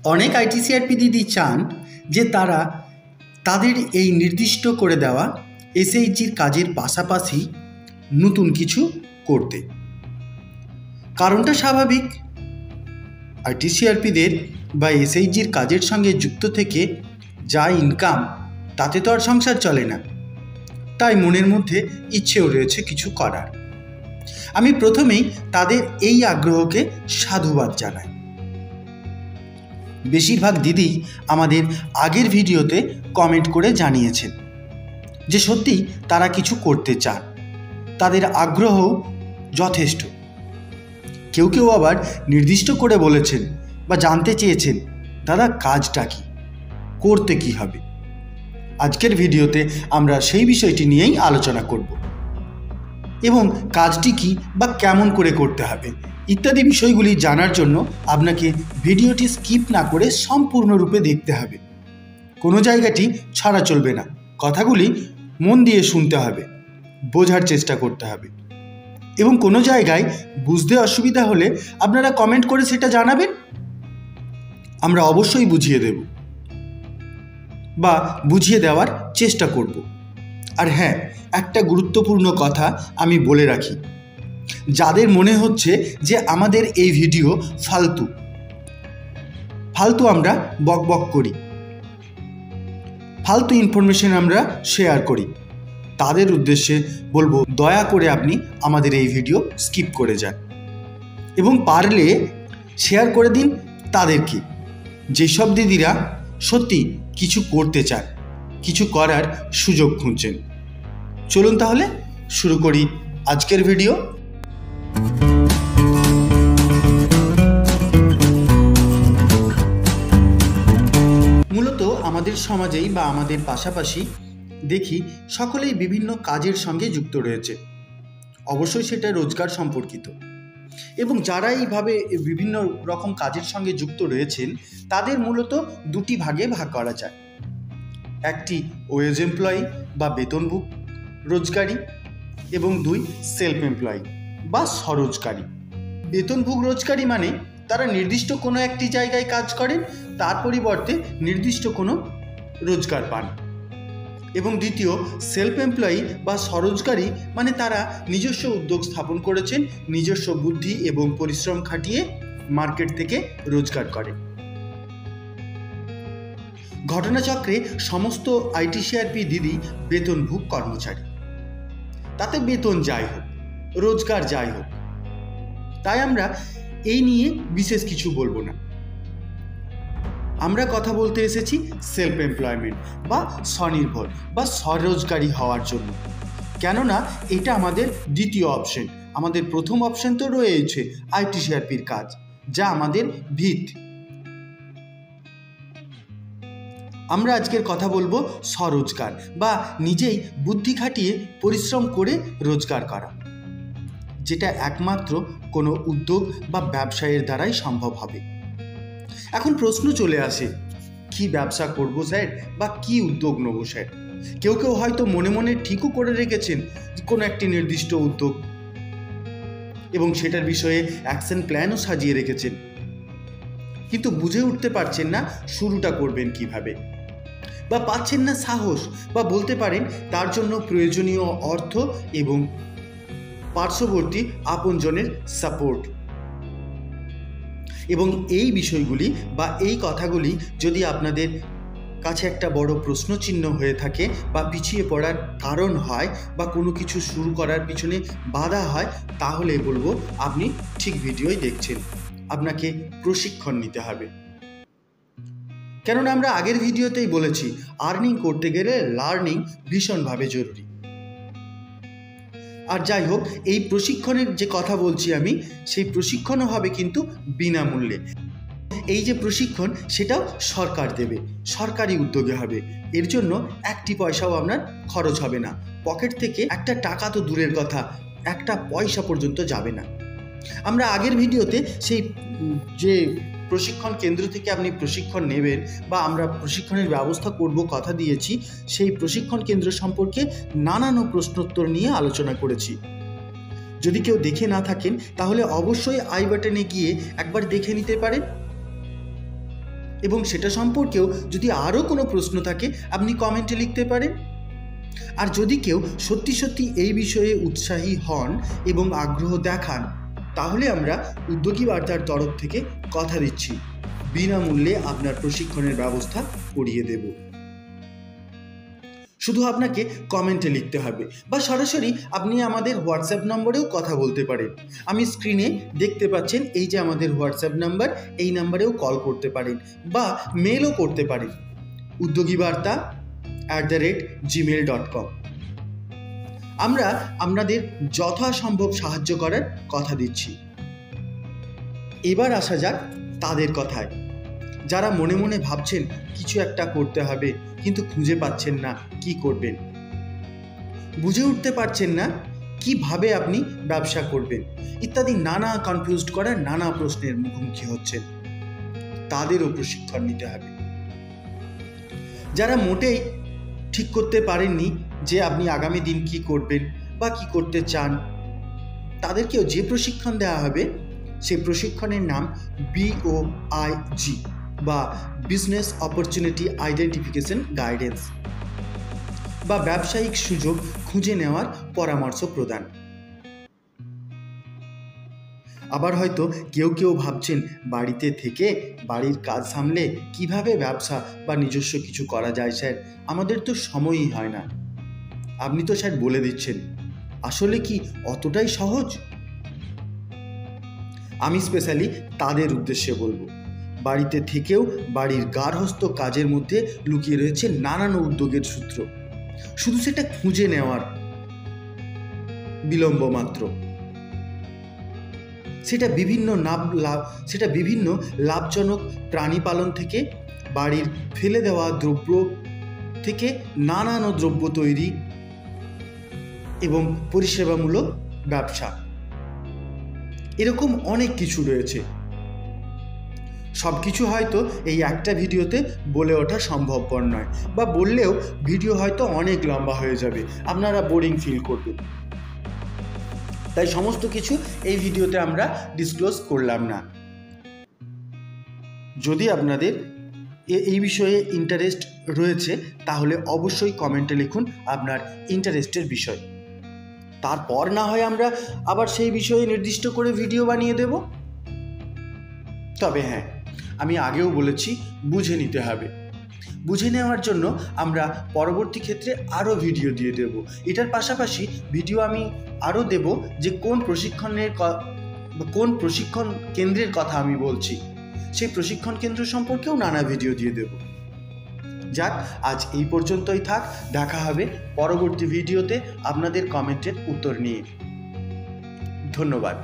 অনেক আইটিসিআরপি দিদি চান যে তারা তাদের এই নির্দিষ্ট করে দেওয়া এসএইচজির কাজের পাশাপাশি নতুন কিছু করতে। কারণটা স্বাভাবিক, আইটিসিআরপিদের বা এসএইচজির কাজের সঙ্গে যুক্ত থেকে যা ইনকাম তাতে তো আর সংসার চলে না, তাই মনের মধ্যে ইচ্ছেও রয়েছে কিছু করার। আমি প্রথমেই তাদের এই আগ্রহকে সাধুবাদ জানাই। বেশিরভাগ দিদি আমাদের আগের ভিডিওতে কমেন্ট করে জানিয়েছেন যে সত্যি তারা কিছু করতে চান, তাদের আগ্রহ যথেষ্ট। কেউ কেউ আবার নির্দিষ্ট করে বলেছেন বা জানতে চেয়েছেন, দাদা কাজটা কি, করতে কি হবে। আজকের ভিডিওতে আমরা সেই বিষয়টি নিয়েই আলোচনা করব এবং কাজটি কি বা কেমন করে করতে হবে ইত্যাদি বিষয়গুলি জানার জন্য আপনাকে ভিডিওটি স্কিপ না করে সম্পূর্ণরূপে দেখতে হবে। কোনো জায়গাটি ছাড়া চলবে না, কথাগুলি মন দিয়ে শুনতে হবে, বোঝার চেষ্টা করতে হবে এবং কোনো জায়গায় বুঝতে অসুবিধা হলে আপনারা কমেন্ট করে সেটা জানাবেন, আমরা অবশ্যই বুঝিয়ে দেব বা বুঝিয়ে দেওয়ার চেষ্টা করব। আর হ্যাঁ, একটা গুরুত্বপূর্ণ কথা আমি বলে রাখি, যাদের মনে হচ্ছে যে আমাদের এই ভিডিও ফালতু আমরা বকবক করি, ফালতু ইনফরমেশন আমরা শেয়ার করি, তাদের উদ্দেশ্যে বলবো দয়া করে আপনি আমাদের এই ভিডিও স্কিপ করে যান এবং পারলে শেয়ার করে দিন তাদেরকে, যেসব দিদিরা সত্যি কিছু করতে চান, কিছু করার সুযোগ খুঁজছেন। চলুন তাহলে শুরু করি আজকের ভিডিও। মূলত আমাদের সমাজেই বা আমাদের পাশাপাশি দেখি সকলেই বিভিন্ন কাজের সঙ্গে যুক্ত রয়েছে, অবশ্যই সেটা রোজগার সম্পর্কিত। এবং যারা এইভাবে বিভিন্ন রকম কাজের সঙ্গে যুক্ত রয়েছেন তাদের মূলত দুটি ভাগে ভাগ করা যায়। একটি ওয়েজ এমপ্লয়ি বা বেতনভোগ রোজগারি এবং দুই সেলফ এমপ্লয়ি বা স্বরোজগারি। বেতনভোগ রোজগারি মানে তারা নির্দিষ্ট কোনো একটি জায়গায় কাজ করেন, তার পরিবর্তে নির্দিষ্ট কোনো রোজগার পান। এবং দ্বিতীয় সেলফ এমপ্লয়ি বা স্বরোজগারি মানে তারা নিজস্ব উদ্যোগ স্থাপন করেছেন, নিজস্ব বুদ্ধি এবং পরিশ্রম খাটিয়ে মার্কেট থেকে রোজগার করে। ঘটনাচক্রে সমস্ত আইটিসিআরপি দিদি বেতনভোগ কর্মচারী, তাতে বেতন যাই হোক, রোজগার যাই হোক, তাই আমরা এই নিয়ে বিশেষ কিছু বলবো না। আমরা কথা বলতে এসেছি সেলফ এমপ্লয়মেন্ট বা স্বনির্ভর বা স্বরোজগারী হওয়ার জন্য, কেননা এটা আমাদের দ্বিতীয় অপশন। আমাদের প্রথম অপশন তো রয়েছে আইটিসিআরপির কাজ, যা আমাদের ভিত। আমরা আজকের কথা বলবো স্বরোজগার বা নিজেই বুদ্ধি খাটিয়ে পরিশ্রম করে রোজগার করা, যেটা একমাত্র কোনো উদ্যোগ বা ব্যবসায়ের দ্বারাই সম্ভব হবে। এখন প্রশ্ন চলে আসে, কি ব্যবসা করব স্যার বা কি উদ্যোগ নেব স্যার? কেউ কেউ হয়তো মনে মনে ঠিকও করে রেখেছেন কোনো একটি নির্দিষ্ট উদ্যোগ এবং সেটার বিষয়ে অ্যাকশন প্ল্যানও সাজিয়ে রেখেছেন, কিন্তু বুঝে উঠতে পারছেন না শুরুটা করবেন কিভাবে, বা পাচ্ছেন না সাহস, বা বলতে পারেন তার জন্য প্রয়োজনীয় অর্থ এবং পার্শ্ববর্তী আপনজনের সাপোর্ট। এবং এই বিষয়গুলি বা এই কথাগুলি যদি আপনাদের কাছে একটা বড় প্রশ্নচিহ্ন হয়ে থাকে বা পিছিয়ে পড়ার কারণ হয় বা কোনো কিছু শুরু করার পিছনে বাধা হয়, তাহলে বলবো আপনি ঠিক ভিডিওই দেখছেন, আপনাকে প্রশিক্ষণ নিতে হবে। কেননা আমরা আগের ভিডিওতেই বলেছি আর্নিং করতে গেলে লার্নিং ভীষণভাবে জরুরি। আর যাই হোক, এই প্রশিক্ষণের যে কথা বলছি আমি, সেই প্রশিক্ষণও হবে কিন্তু বিনামূল্যে। এই যে প্রশিক্ষণ সেটাও সরকার দেবে, সরকারি উদ্যোগে হবে, এর জন্য একটি পয়সাও আপনার খরচ হবে না, পকেট থেকে একটা টাকা তো দূরের কথা, একটা পয়সা পর্যন্ত যাবে না। আমরা আগের ভিডিওতে সেই যে প্রশিক্ষণ কেন্দ্র থেকে আপনি প্রশিক্ষণ নেবেন বা আমরা প্রশিক্ষণের ব্যবস্থা করব কথা দিয়েছি, সেই প্রশিক্ষণ কেন্দ্র সম্পর্কে নানান প্রশ্নোত্তর নিয়ে আলোচনা করেছি। যদি কেউ দেখে না থাকেন তাহলে অবশ্যই আই বাটনে গিয়ে একবার দেখে নিতে পারেন। এবং সেটা সম্পর্কেও যদি আরও কোনো প্রশ্ন থাকে আপনি কমেন্টে লিখতে পারেন। আর যদি কেউ সত্যি সত্যি এই বিষয়ে উৎসাহী হন এবং আগ্রহ দেখান, তাহলে আমরা উদ্যোগী বার্তার তরফ থেকে কথা দিচ্ছি বিনামূল্যে আপনার প্রশিক্ষণের ব্যবস্থা করিয়ে দেব। শুধু আপনাকে কমেন্টে লিখতে হবে বা সরাসরি আপনি আমাদের হোয়াটসঅ্যাপ নম্বরেও কথা বলতে পারেন। আমি স্ক্রিনে দেখতে পাচ্ছেন এই যে আমাদের হোয়াটসঅ্যাপ নাম্বার, এই নাম্বারেও কল করতে পারেন বা মেলও করতে পারেন uddogibharta@gmail.com। আমরা আপনাদের যথাসম্ভব সাহায্য করার কথা দিচ্ছি। এবার আসা যাক তাদের কথায়, যারা মনে মনে ভাবছেন কিছু একটা করতে হবে কিন্তু খুঁজে পাচ্ছেন না কি করবেন, বুঝে উঠতে পারছেন না কিভাবে আপনি ব্যবসা করবেন ইত্যাদি নানা কনফিউজড করার নানা প্রশ্নের মুখোমুখি হচ্ছেন, তাদেরও প্রশিক্ষণ নিতে হবে। যারা মোটেই ঠিক করতে পারেননি যে আপনি আগামী দিন কি করবেন বা কি করতে চান, তাদেরকেও যে প্রশিক্ষণ দেওয়া হবে সেই প্রশিক্ষণের নাম BOIG বা বিজনেস অপরচুনিটি আইডেন্টিফিকেশন গাইডেন্স বা ব্যবসায়িক সুযোগ খুঁজে নেওয়ার পরামর্শ প্রদান। আবার হয়তো কেউ কেউ ভাবছেন বাড়িতে থেকে বাড়ির কাজ সামলে কিভাবে ব্যবসা বা নিজস্ব কিছু করা যায় স্যার, আমাদের তো সময়ই হয় না। আপনি তো স্যার বলে দিচ্ছেন, আসলে কি অতটাই সহজ? আমি স্পেশালি তাদের উদ্দেশ্যে বলবো, বাড়িতে থেকেও বাড়ির গার্হস্থ্য কাজের মধ্যে লুকিয়ে রয়েছে নানান উদ্যোগের সূত্র, শুধু সেটা খুঁজে নেওয়ার বিলম্ব মাত্র। সেটা বিভিন্ন লাভজনক প্রাণী পালন থেকে বাড়ির ফেলে দেওয়া দ্রব্য থেকে নানান দ্রব্য তৈরি এবং পরিষেবামূলক ব্যবসা, এরকম অনেক কিছু রয়েছে। সব কিছু হয়তো এই একটা ভিডিওতে বলে ওঠা সম্ভবপর নয়, বা বললেও ভিডিও হয়তো অনেক লম্বা হয়ে যাবে, আপনারা বোরিং ফিল করবেন। তাই সমস্ত কিছু এই ভিডিওতে আমরা ডিসক্লোজ করলাম না। যদি আপনাদের এই বিষয়ে ইন্টারেস্ট রয়েছে তাহলে অবশ্যই কমেন্টে লিখুন আপনার ইন্টারেস্টের বিষয়, তারপর না হয় আমরা আবার সেই বিষয়ে নির্দিষ্ট করে ভিডিও বানিয়ে দেব। তবে হ্যাঁ, আমি আগেও বলেছি বুঝে নিতে হবে। বুঝে নেওয়ার জন্য আমরা পরবর্তী ক্ষেত্রে আরও ভিডিও দিয়ে দেব। এটার পাশাপাশি ভিডিও আমি আরও দেব যে কোন প্রশিক্ষণ কেন্দ্রের কথা আমি বলছি, সেই প্রশিক্ষণ কেন্দ্র সম্পর্কেও নানা ভিডিও দিয়ে দেব। যাক, আজ এই পর্যন্তই থাক। দেখা হবে পরবর্তী ভিডিওতে আপনাদের কমেন্টের উত্তর নিয়ে। ধন্যবাদ।